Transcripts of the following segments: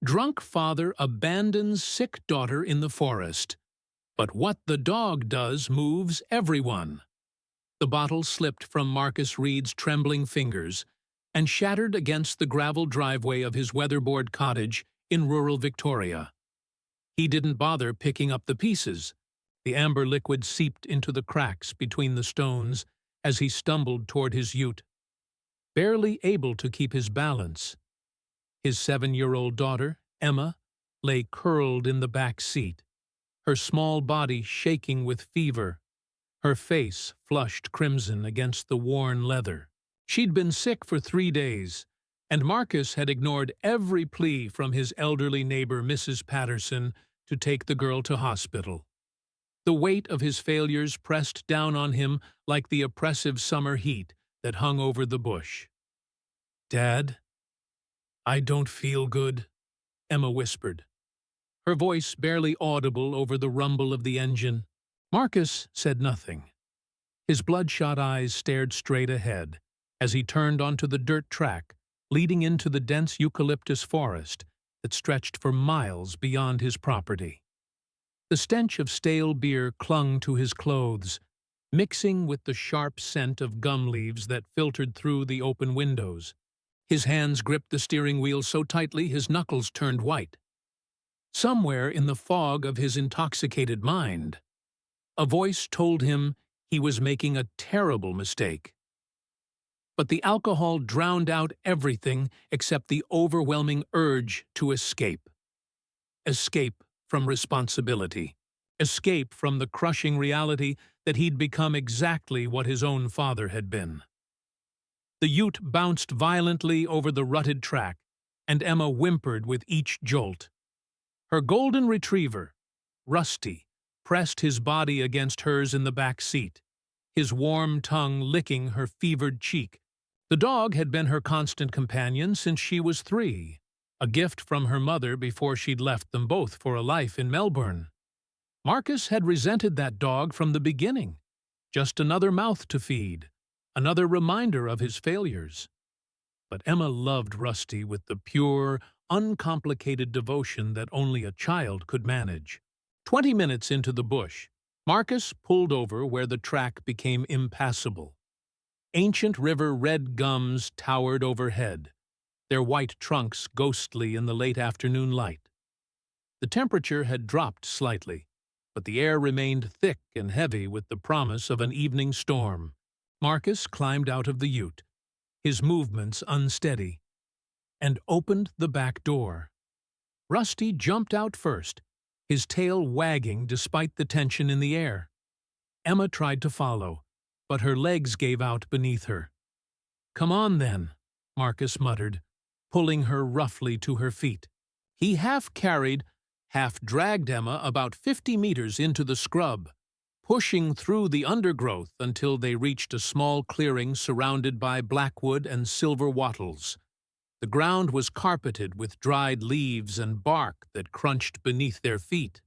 Drunk father abandons sick daughter in the forest. But what the dog does moves everyone. The bottle slipped from Marcus Reed's trembling fingers and shattered against the gravel driveway of his weatherboard cottage in rural Victoria. He didn't bother picking up the pieces. The amber liquid seeped into the cracks between the stones as he stumbled toward his ute, barely able to keep his balance. His 7-year-old daughter, Emma, lay curled in the back seat, her small body shaking with fever, her face flushed crimson against the worn leather. She'd been sick for 3 days, and Marcus had ignored every plea from his elderly neighbor, Mrs. Patterson, to take the girl to hospital. The weight of his failures pressed down on him like the oppressive summer heat that hung over the bush. "Dad, I don't feel good," Emma whispered, her voice barely audible over the rumble of the engine. Marcus said nothing. His bloodshot eyes stared straight ahead as he turned onto the dirt track leading into the dense eucalyptus forest that stretched for miles beyond his property. The stench of stale beer clung to his clothes, mixing with the sharp scent of gum leaves that filtered through the open windows. His hands gripped the steering wheel so tightly his knuckles turned white. Somewhere in the fog of his intoxicated mind, a voice told him he was making a terrible mistake. But the alcohol drowned out everything except the overwhelming urge to escape. Escape from responsibility. Escape from the crushing reality that he'd become exactly what his own father had been. The ute bounced violently over the rutted track, and Emma whimpered with each jolt. Her golden retriever, Rusty, pressed his body against hers in the back seat, his warm tongue licking her fevered cheek. The dog had been her constant companion since she was 3, a gift from her mother before she'd left them both for a life in Melbourne. Marcus had resented that dog from the beginning, just another mouth to feed, another reminder of his failures. But Emma loved Rusty with the pure, uncomplicated devotion that only a child could manage. 20 minutes into the bush, Marcus pulled over where the track became impassable. Ancient river red gums towered overhead, their white trunks ghostly in the late afternoon light. The temperature had dropped slightly, but the air remained thick and heavy with the promise of an evening storm. Marcus climbed out of the ute, his movements unsteady, and opened the back door. Rusty jumped out first, his tail wagging despite the tension in the air. Emma tried to follow, but her legs gave out beneath her. "Come on, then," Marcus muttered, pulling her roughly to her feet. He half-carried, half-dragged Emma about 50 meters into the scrub, pushing through the undergrowth until they reached a small clearing surrounded by blackwood and silver wattles. The ground was carpeted with dried leaves and bark that crunched beneath their feet.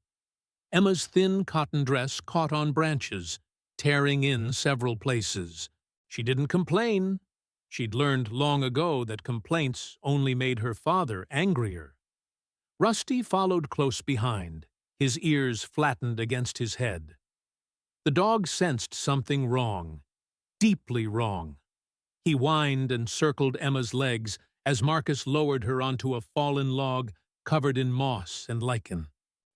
Emma's thin cotton dress caught on branches, tearing in several places. She didn't complain. She'd learned long ago that complaints only made her father angrier. Rusty followed close behind, his ears flattened against his head. The dog sensed something wrong, deeply wrong. He whined and circled Emma's legs as Marcus lowered her onto a fallen log covered in moss and lichen.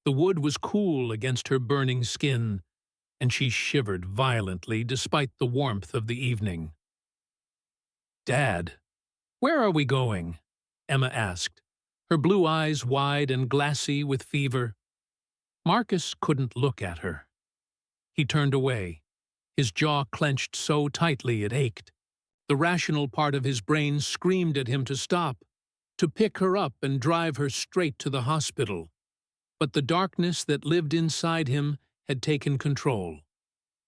The wood was cool against her burning skin, and she shivered violently despite the warmth of the evening. "Dad, where are we going?" Emma asked, her blue eyes wide and glassy with fever. Marcus couldn't look at her. He turned away, his jaw clenched so tightly it ached. The rational part of his brain screamed at him to stop, to pick her up and drive her straight to the hospital. But the darkness that lived inside him had taken control.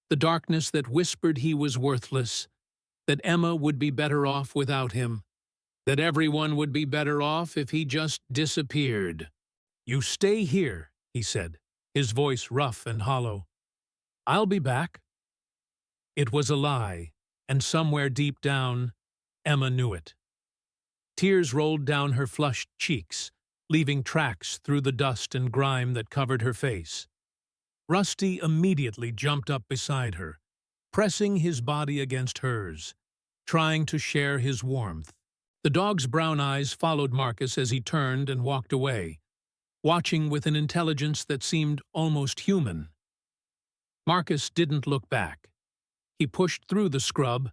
The darkness that whispered he was worthless, that Emma would be better off without him, that everyone would be better off if he just disappeared. "You stay here," he said, his voice rough and hollow. "I'll be back." It was a lie, and somewhere deep down, Emma knew it. Tears rolled down her flushed cheeks, leaving tracks through the dust and grime that covered her face. Rusty immediately jumped up beside her, pressing his body against hers, trying to share his warmth. The dog's brown eyes followed Marcus as he turned and walked away, watching with an intelligence that seemed almost human. Marcus didn't look back. He pushed through the scrub,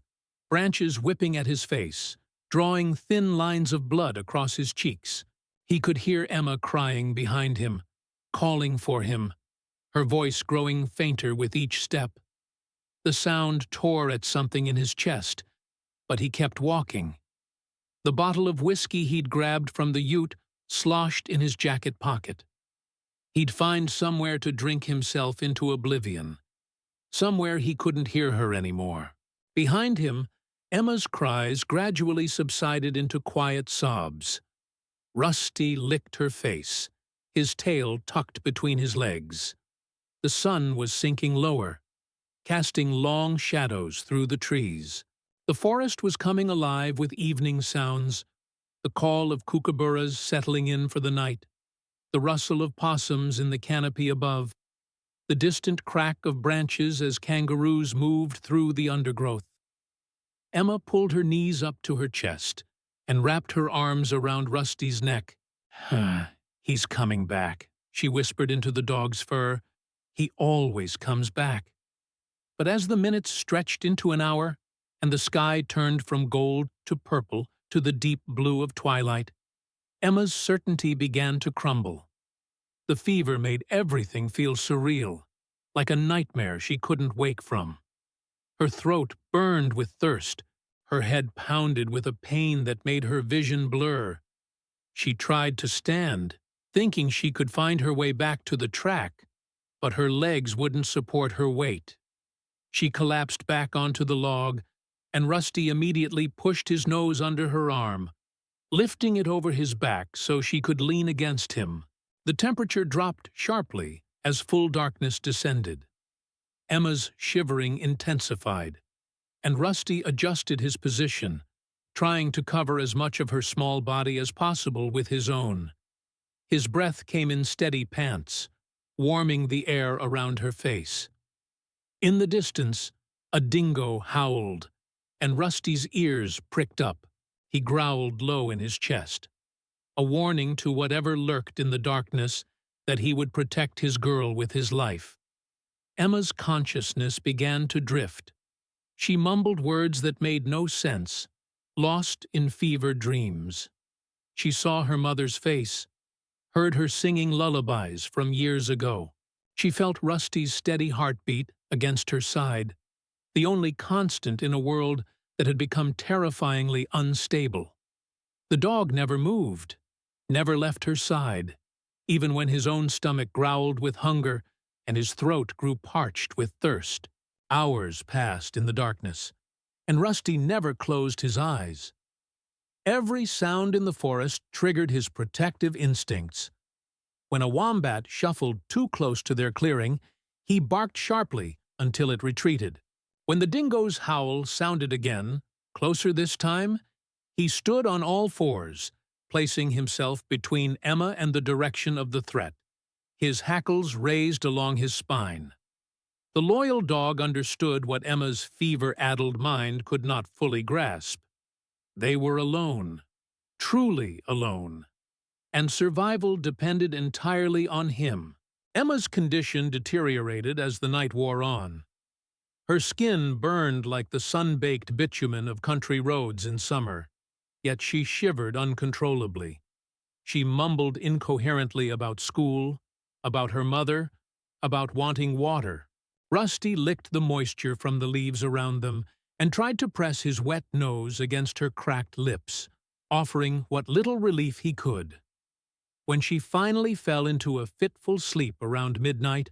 branches whipping at his face, drawing thin lines of blood across his cheeks. He could hear Emma crying behind him, calling for him, her voice growing fainter with each step. The sound tore at something in his chest, but he kept walking. The bottle of whiskey he'd grabbed from the ute sloshed in his jacket pocket. He'd find somewhere to drink himself into oblivion, somewhere he couldn't hear her anymore. Behind him, Emma's cries gradually subsided into quiet sobs. Rusty licked her face, his tail tucked between his legs. The sun was sinking lower, casting long shadows through the trees. The forest was coming alive with evening sounds, the call of kookaburras settling in for the night, the rustle of possums in the canopy above, the distant crack of branches as kangaroos moved through the undergrowth. Emma pulled her knees up to her chest and wrapped her arms around Rusty's neck. "He's coming back," she whispered into the dog's fur. "He always comes back." But as the minutes stretched into an hour, and the sky turned from gold to purple to the deep blue of twilight, Emma's certainty began to crumble. The fever made everything feel surreal, like a nightmare she couldn't wake from. Her throat burned with thirst, her head pounded with a pain that made her vision blur. She tried to stand, thinking she could find her way back to the track, but her legs wouldn't support her weight. She collapsed back onto the log, and Rusty immediately pushed his nose under her arm, lifting it over his back so she could lean against him. The temperature dropped sharply as full darkness descended. Emma's shivering intensified, and Rusty adjusted his position, trying to cover as much of her small body as possible with his own. His breath came in steady pants, warming the air around her face. In the distance, a dingo howled, and Rusty's ears pricked up. He growled low in his chest, a warning to whatever lurked in the darkness that he would protect his girl with his life. Emma's consciousness began to drift. She mumbled words that made no sense, lost in fevered dreams. She saw her mother's face, heard her singing lullabies from years ago. She felt Rusty's steady heartbeat against her side, the only constant in a world that had become terrifyingly unstable. The dog never moved, never left her side, even when his own stomach growled with hunger and his throat grew parched with thirst. Hours passed in the darkness, and Rusty never closed his eyes. Every sound in the forest triggered his protective instincts. When a wombat shuffled too close to their clearing, he barked sharply until it retreated. When the dingo's howl sounded again, closer this time, he stood on all fours, placing himself between Emma and the direction of the threat, his hackles raised along his spine. The loyal dog understood what Emma's fever-addled mind could not fully grasp. They were alone, truly alone, and survival depended entirely on him. Emma's condition deteriorated as the night wore on. Her skin burned like the sun-baked bitumen of country roads in summer, yet she shivered uncontrollably. She mumbled incoherently about school, about her mother, about wanting water. Rusty licked the moisture from the leaves around them and tried to press his wet nose against her cracked lips, offering what little relief he could. When she finally fell into a fitful sleep around midnight,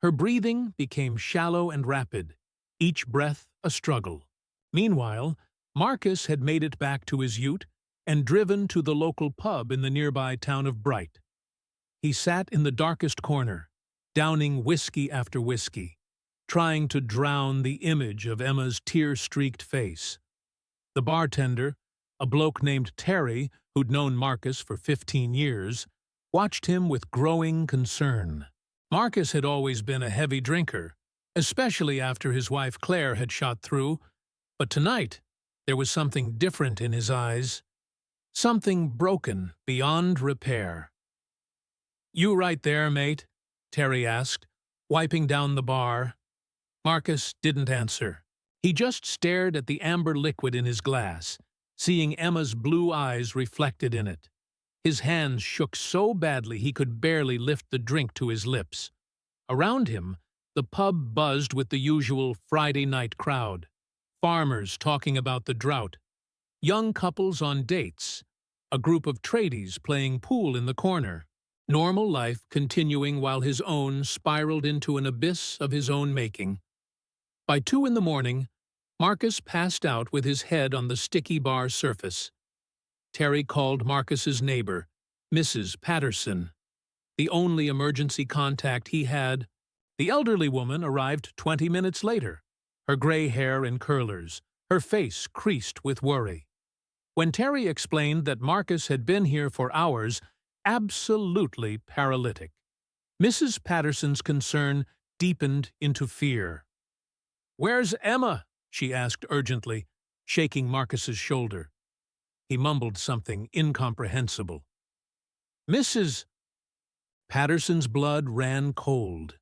her breathing became shallow and rapid, each breath a struggle. Meanwhile, Marcus had made it back to his ute and driven to the local pub in the nearby town of Bright. He sat in the darkest corner, downing whiskey after whiskey, trying to drown the image of Emma's tear-streaked face. The bartender, a bloke named Terry who'd known Marcus for 15 years, watched him with growing concern. Marcus had always been a heavy drinker, especially after his wife Claire had shot through, but tonight there was something different in his eyes, something broken beyond repair. "You right there, mate?" Terry asked, wiping down the bar. Marcus didn't answer. He just stared at the amber liquid in his glass, seeing Emma's blue eyes reflected in it. His hands shook so badly he could barely lift the drink to his lips. Around him, the pub buzzed with the usual Friday night crowd. Farmers talking about the drought, young couples on dates, a group of tradies playing pool in the corner. Normal life continuing while his own spiraled into an abyss of his own making. By 2 in the morning, Marcus passed out with his head on the sticky bar surface. Terry called Marcus's neighbor, Mrs. Patterson, the only emergency contact he had. The elderly woman arrived 20 minutes later, her gray hair in curlers, her face creased with worry. When Terry explained that Marcus had been here for hours, absolutely paralytic, Mrs. Patterson's concern deepened into fear. "Where's Emma?" she asked urgently, shaking Marcus's shoulder. He mumbled something incomprehensible. Mrs. Patterson's blood ran cold.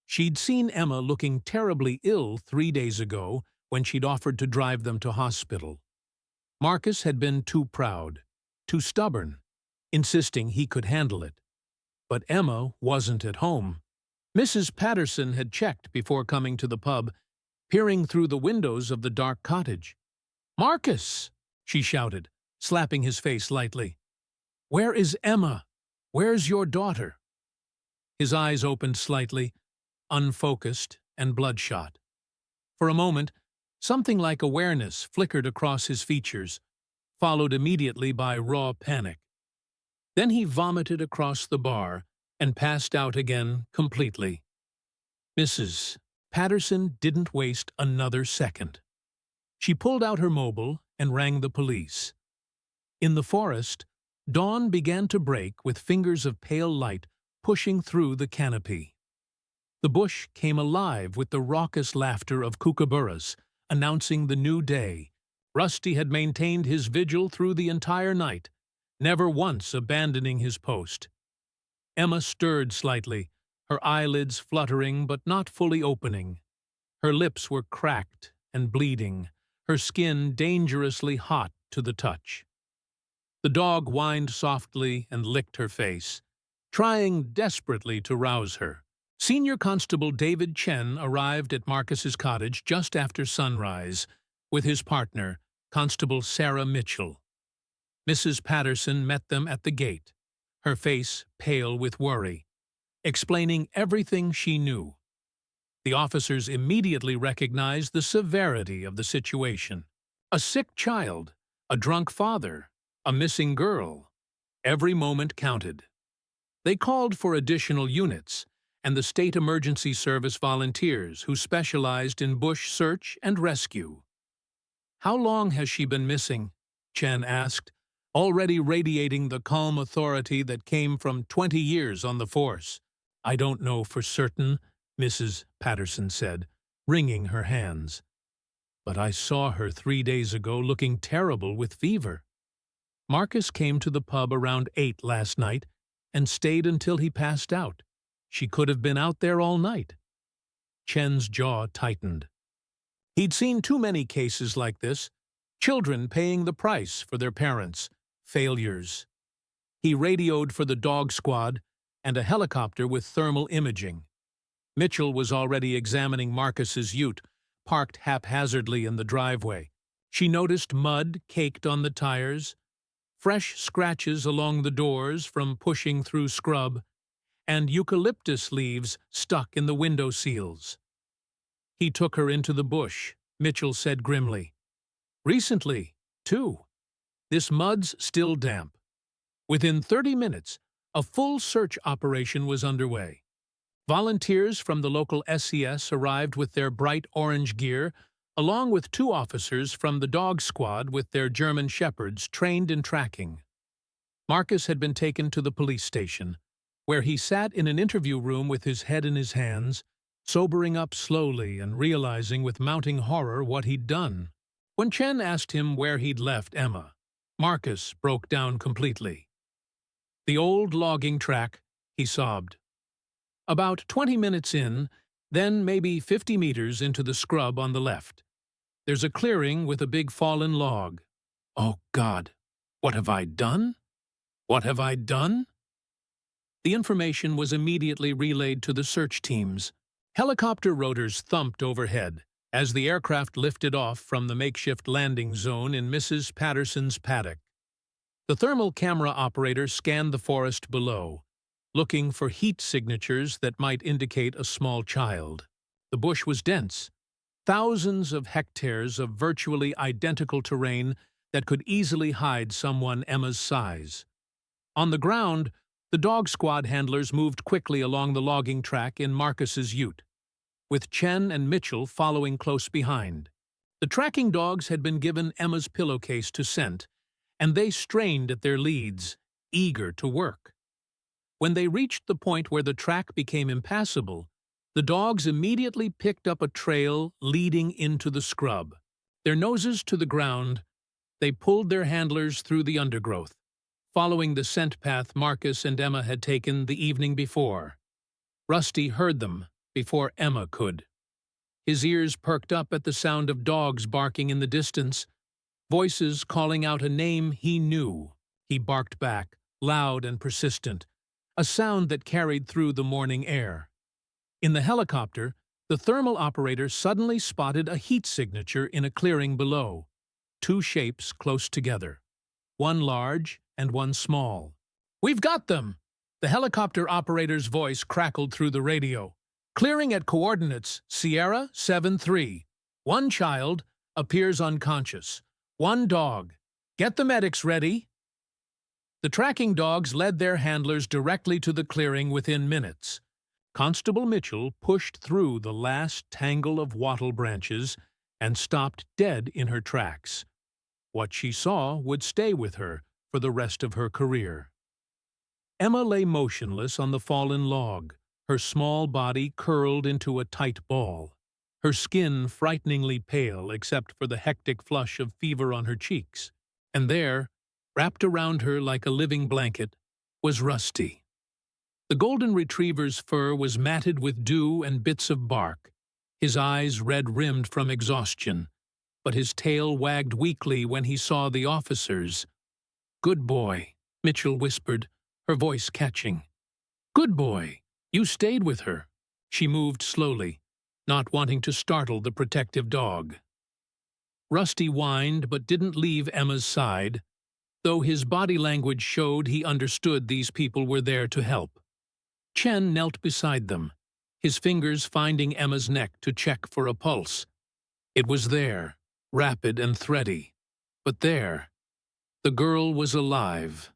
She'd seen Emma looking terribly ill 3 days ago when she'd offered to drive them to hospital. Marcus had been too proud, too stubborn, insisting he could handle it. But Emma wasn't at home. Mrs. Patterson had checked before coming to the pub, peering through the windows of the dark cottage. "Marcus!" she shouted, slapping his face lightly. "Where is Emma? Where's your daughter?" His eyes opened slightly, unfocused and bloodshot. For a moment, something like awareness flickered across his features, followed immediately by raw panic. Then he vomited across the bar and passed out again completely. Mrs. Patterson didn't waste another second. She pulled out her mobile and rang the police. In the forest, dawn began to break with fingers of pale light pushing through the canopy. The bush came alive with the raucous laughter of kookaburras, announcing the new day. Rusty had maintained his vigil through the entire night, never once abandoning his post. Emma stirred slightly, her eyelids fluttering but not fully opening. Her lips were cracked and bleeding, her skin dangerously hot to the touch. The dog whined softly and licked her face, trying desperately to rouse her. Senior Constable David Chen arrived at Marcus's cottage just after sunrise, with his partner, Constable Sarah Mitchell. Mrs. Patterson met them at the gate, her face pale with worry, explaining everything she knew. The officers immediately recognized the severity of the situation. A sick child, a drunk father, a missing girl. Every moment counted. They called for additional units and the State Emergency Service volunteers who specialized in bush search and rescue. "How long has she been missing?" Chen asked, already radiating the calm authority that came from 20 years on the force. "I don't know for certain," Mrs. Patterson said, wringing her hands. "But I saw her 3 days ago looking terrible with fever." Marcus came to the pub around 8 last night and stayed until he passed out. She could have been out there all night. Chen's jaw tightened. He'd seen too many cases like this, children paying the price for their parents, failures. He radioed for the dog squad and a helicopter with thermal imaging. Mitchell was already examining Marcus's ute, parked haphazardly in the driveway. She noticed mud caked on the tires, fresh scratches along the doors from pushing through scrub, and eucalyptus leaves stuck in the window seals. "He took her into the bush," Mitchell said grimly. "Recently, too. This mud's still damp." Within 30 minutes, a full search operation was underway. Volunteers from the local SES arrived with their bright orange gear, along with 2 officers from the dog squad with their German shepherds trained in tracking. Marcus had been taken to the police station, where he sat in an interview room with his head in his hands, sobering up slowly and realizing with mounting horror what he'd done. When Chen asked him where he'd left Emma, Marcus broke down completely. "The old logging track," he sobbed. "About 20 minutes in, then maybe 50 meters into the scrub on the left. There's a clearing with a big fallen log. Oh, God, what have I done? What have I done?" The information was immediately relayed to the search teams. Helicopter rotors thumped overhead as the aircraft lifted off from the makeshift landing zone in Mrs. Patterson's paddock. The thermal camera operator scanned the forest below, looking for heat signatures that might indicate a small child. The bush was dense, thousands of hectares of virtually identical terrain that could easily hide someone Emma's size. On the ground, the dog squad handlers moved quickly along the logging track in Marcus's ute, with Chen and Mitchell following close behind. The tracking dogs had been given Emma's pillowcase to scent, and they strained at their leads, eager to work. When they reached the point where the track became impassable, the dogs immediately picked up a trail leading into the scrub. Their noses to the ground, they pulled their handlers through the undergrowth, following the scent path Marcus and Emma had taken the evening before. Rusty heard them before Emma could. His ears perked up at the sound of dogs barking in the distance, voices calling out a name he knew. He barked back, loud and persistent, a sound that carried through the morning air. In the helicopter, the thermal operator suddenly spotted a heat signature in a clearing below, two shapes close together, one large and one small. "We've got them!" The helicopter operator's voice crackled through the radio. "Clearing at coordinates Sierra 7-3. One child appears unconscious. One dog. Get the medics ready." The tracking dogs led their handlers directly to the clearing within minutes. Constable Mitchell pushed through the last tangle of wattle branches and stopped dead in her tracks. What she saw would stay with her for the rest of her career. Emma lay motionless on the fallen log, her small body curled into a tight ball, her skin frighteningly pale except for the hectic flush of fever on her cheeks. And there, wrapped around her like a living blanket, was Rusty. The golden retriever's fur was matted with dew and bits of bark, his eyes red-rimmed from exhaustion, but his tail wagged weakly when he saw the officers. "Good boy," Mitchell whispered, her voice catching. "Good boy. You stayed with her." She moved slowly, not wanting to startle the protective dog. Rusty whined but didn't leave Emma's side, though his body language showed he understood these people were there to help. Chen knelt beside them, his fingers finding Emma's neck to check for a pulse. It was there, rapid and thready, but there. The girl was alive.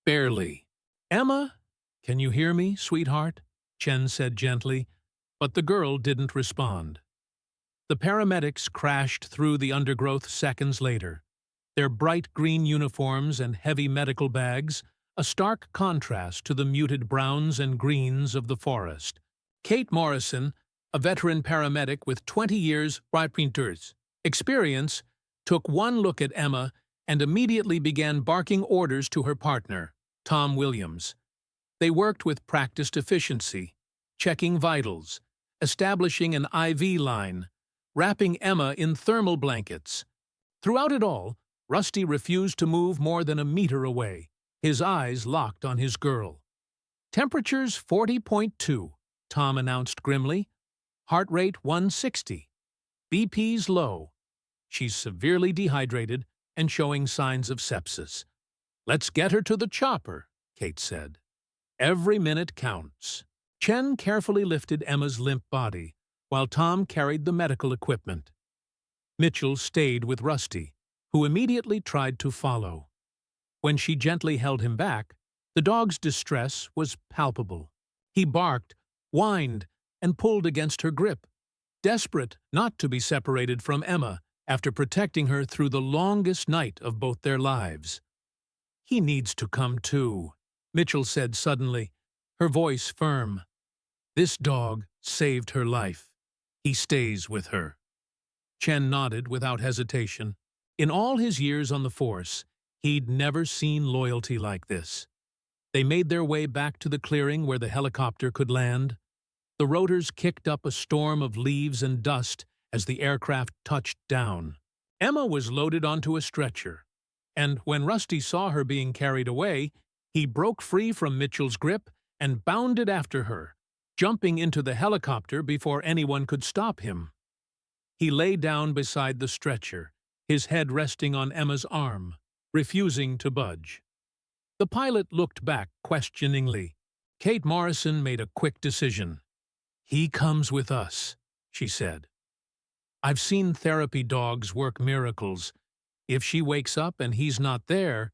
Barely. "Emma, can you hear me, sweetheart?" Chen said gently, but the girl didn't respond. The paramedics crashed through the undergrowth seconds later, their bright green uniforms and heavy medical bags a stark contrast to the muted browns and greens of the forest. Kate Morrison, a veteran paramedic with 20 years experience, took one look at Emma and immediately began barking orders to her partner, Tom Williams. They worked with practiced efficiency, checking vitals, establishing an IV line, wrapping Emma in thermal blankets. Throughout it all, Rusty refused to move more than a meter away, his eyes locked on his girl. "Temperature's 40.2, Tom announced grimly. "Heart rate 160. BP's low. She's severely dehydrated and showing signs of sepsis. Let's get her to the chopper," Kate said. "Every minute counts." Chen carefully lifted Emma's limp body, while Tom carried the medical equipment. Mitchell stayed with Rusty, who immediately tried to follow. When she gently held him back, the dog's distress was palpable. He barked, whined, and pulled against her grip, desperate not to be separated from Emma after protecting her through the longest night of both their lives. He needs to come too, Mitchell said suddenly, her voice firm. This dog saved her life. He stays with her. Chen nodded without hesitation. In all his years on the force, he'd never seen loyalty like this. They made their way back to the clearing where the helicopter could land. The rotors kicked up a storm of leaves and dust as the aircraft touched down. Emma was loaded onto a stretcher, and when Rusty saw her being carried away, he broke free from Mitchell's grip and bounded after her, jumping into the helicopter before anyone could stop him. He lay down beside the stretcher, his head resting on Emma's arm, refusing to budge. The pilot looked back questioningly. Kate Morrison made a quick decision. "He comes with us," she said. "I've seen therapy dogs work miracles. If she wakes up and he's not there,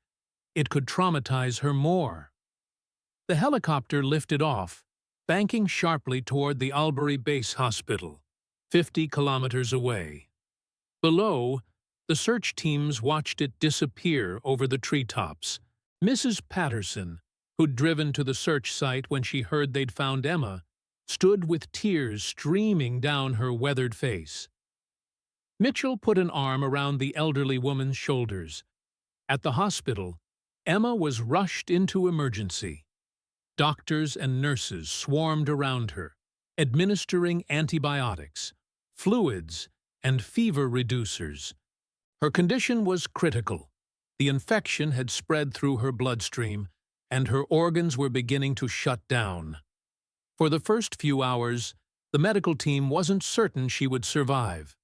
it could traumatize her more." The helicopter lifted off, banking sharply toward the Albury Base Hospital, 50 kilometers away. Below, the search teams watched it disappear over the treetops. Mrs. Patterson, who'd driven to the search site when she heard they'd found Emma, stood with tears streaming down her weathered face. Mitchell put an arm around the elderly woman's shoulders. At the hospital, Emma was rushed into emergency. Doctors and nurses swarmed around her, administering antibiotics, fluids, and fever reducers. Her condition was critical. The infection had spread through her bloodstream, and her organs were beginning to shut down. For the first few hours, the medical team wasn't certain she would survive.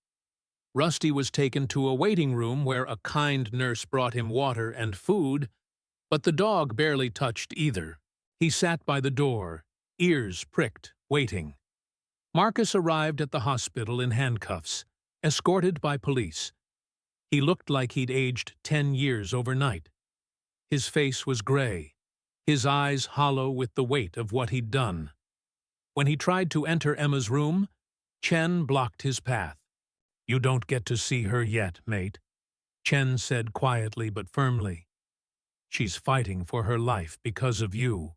Rusty was taken to a waiting room where a kind nurse brought him water and food, but the dog barely touched either. He sat by the door, ears pricked, waiting. Marcus arrived at the hospital in handcuffs, escorted by police. He looked like he'd aged 10 years overnight. His face was gray, his eyes hollow with the weight of what he'd done. When he tried to enter Emma's room, Chen blocked his path. "You don't get to see her yet, mate," Chen said quietly but firmly. "She's fighting for her life because of you."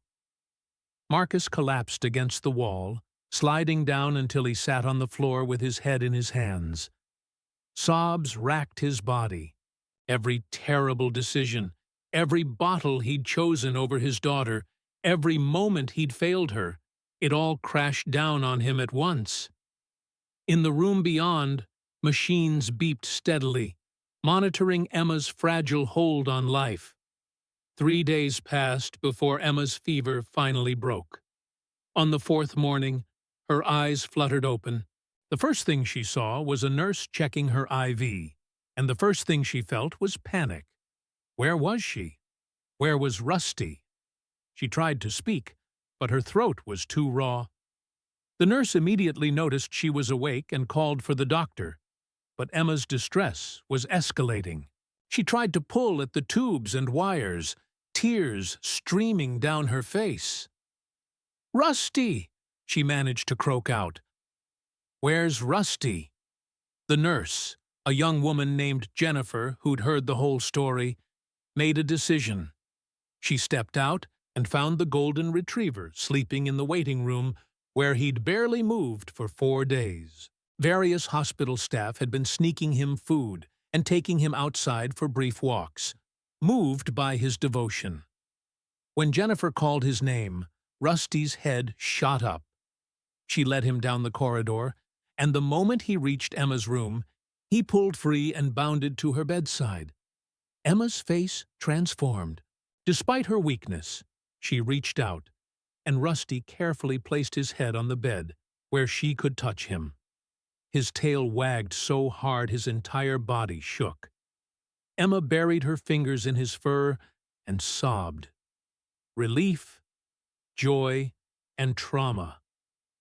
Marcus collapsed against the wall, sliding down until he sat on the floor with his head in his hands. Sobs racked his body. Every terrible decision, every bottle he'd chosen over his daughter, every moment he'd failed her, it all crashed down on him at once. In the room beyond, machines beeped steadily, monitoring Emma's fragile hold on life. 3 days passed before Emma's fever finally broke. On the 4th morning, her eyes fluttered open. The first thing she saw was a nurse checking her IV, and the first thing she felt was panic. Where was she? Where was Rusty? She tried to speak, but her throat was too raw. The nurse immediately noticed she was awake and called for the doctor, but Emma's distress was escalating. She tried to pull at the tubes and wires, tears streaming down her face. "Rusty!" she managed to croak out. "Where's Rusty?" The nurse, a young woman named Jennifer who'd heard the whole story, made a decision. She stepped out and found the golden retriever sleeping in the waiting room where he'd barely moved for 4 days. Various hospital staff had been sneaking him food and taking him outside for brief walks, moved by his devotion. When Jennifer called his name, Rusty's head shot up. She led him down the corridor, and the moment he reached Emma's room, he pulled free and bounded to her bedside. Emma's face transformed. Despite her weakness, she reached out, and Rusty carefully placed his head on the bed, where she could touch him. His tail wagged so hard his entire body shook. Emma buried her fingers in his fur and sobbed. Relief, joy, and trauma,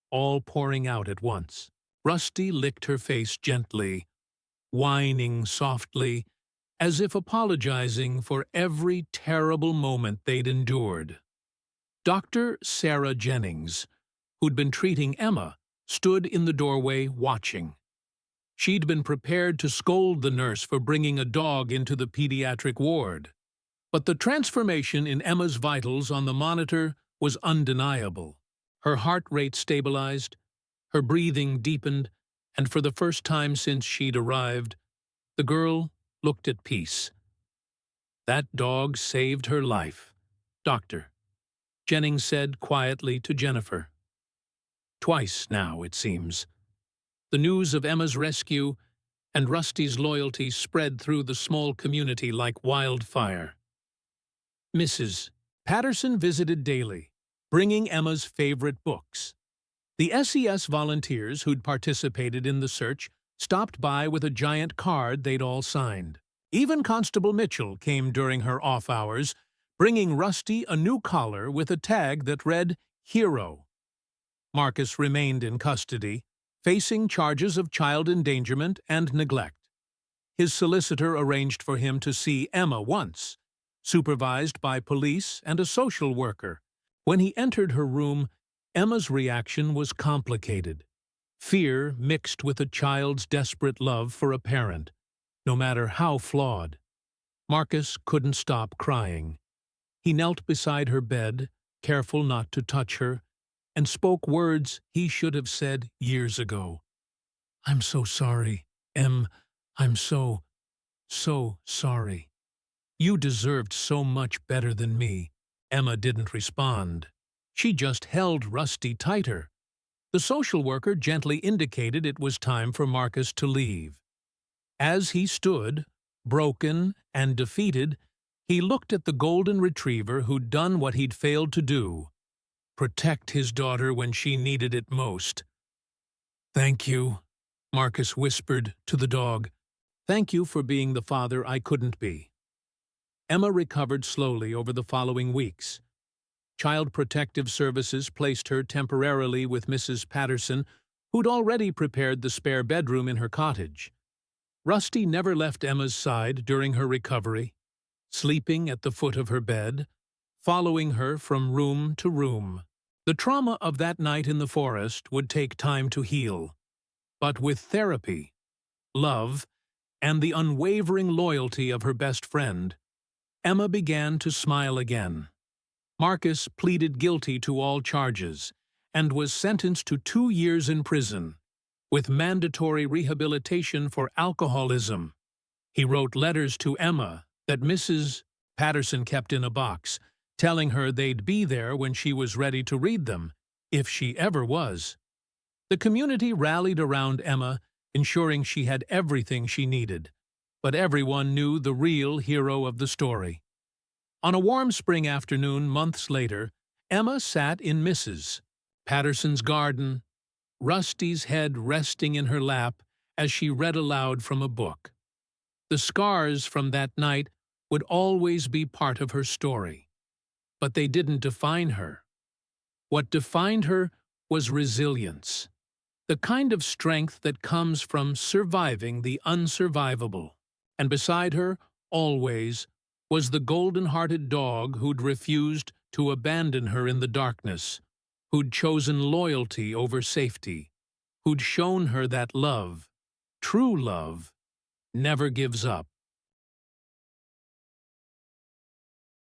all pouring out at once. Rusty licked her face gently, whining softly, as if apologizing for every terrible moment they'd endured. Dr. Sarah Jennings, who'd been treating Emma, stood in the doorway watching. She'd been prepared to scold the nurse for bringing a dog into the pediatric ward. But the transformation in Emma's vitals on the monitor was undeniable. Her heart rate stabilized, her breathing deepened, and for the first time since she'd arrived, the girl looked at peace. "That dog saved her life, Doctor," Jennings said quietly to Jennifer. Twice now, it seems. The news of Emma's rescue and Rusty's loyalty spread through the small community like wildfire. Mrs. Patterson visited daily, bringing Emma's favorite books. The SES volunteers who'd participated in the search stopped by with a giant card they'd all signed. Even Constable Mitchell came during her off hours, bringing Rusty a new collar with a tag that read Hero. Marcus remained in custody, facing charges of child endangerment and neglect. His solicitor arranged for him to see Emma once, supervised by police and a social worker. When he entered her room, Emma's reaction was complicated. Fear mixed with a child's desperate love for a parent, no matter how flawed. Marcus couldn't stop crying. He knelt beside her bed, careful not to touch her, and spoke words he should have said years ago. "I'm so sorry, Em. I'm so sorry. You deserved so much better than me." Emma didn't respond. She just held Rusty tighter. The social worker gently indicated it was time for Marcus to leave. As he stood, broken and defeated, he looked at the golden retriever who'd done what he'd failed to do: protect his daughter when she needed it most. "Thank you," Marcus whispered to the dog. "Thank you for being the father I couldn't be." Emma recovered slowly over the following weeks. Child Protective Services placed her temporarily with Mrs. Patterson, who'd already prepared the spare bedroom in her cottage. Rusty never left Emma's side during her recovery, sleeping at the foot of her bed, following her from room to room. The trauma of that night in the forest would take time to heal. But with therapy, love, and the unwavering loyalty of her best friend, Emma began to smile again. Marcus pleaded guilty to all charges and was sentenced to 2 years in prison, with mandatory rehabilitation for alcoholism. He wrote letters to Emma that Mrs. Patterson kept in a box, telling her they'd be there when she was ready to read them, if she ever was. The community rallied around Emma, ensuring she had everything she needed, but everyone knew the real hero of the story. On a warm spring afternoon months later, Emma sat in Mrs. Patterson's garden, Rusty's head resting in her lap as she read aloud from a book. The scars from that night would always be part of her story, but they didn't define her. What defined her was resilience, the kind of strength that comes from surviving the unsurvivable. And beside her, always, was the golden-hearted dog who'd refused to abandon her in the darkness, who'd chosen loyalty over safety, who'd shown her that love, true love, never gives up.